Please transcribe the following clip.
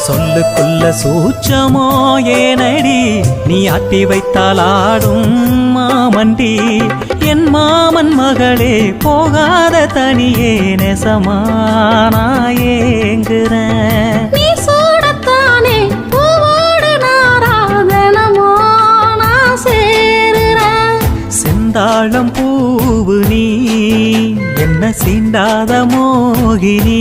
சொல்லுக்குள்ள சூச்சமோ ஏனடி நீ ஆட்டி வைத்தால் ஆடும் மாமண்டி என் மாமன் மகளே போகாத தனியே நெசமானா ஏங்குறேன் நீ சூடத்தானே பூவோடு நாராதனமோ நான் சேருறேன் செந்தாழம் பூவு நீ என்ன சீண்டாத மோகினி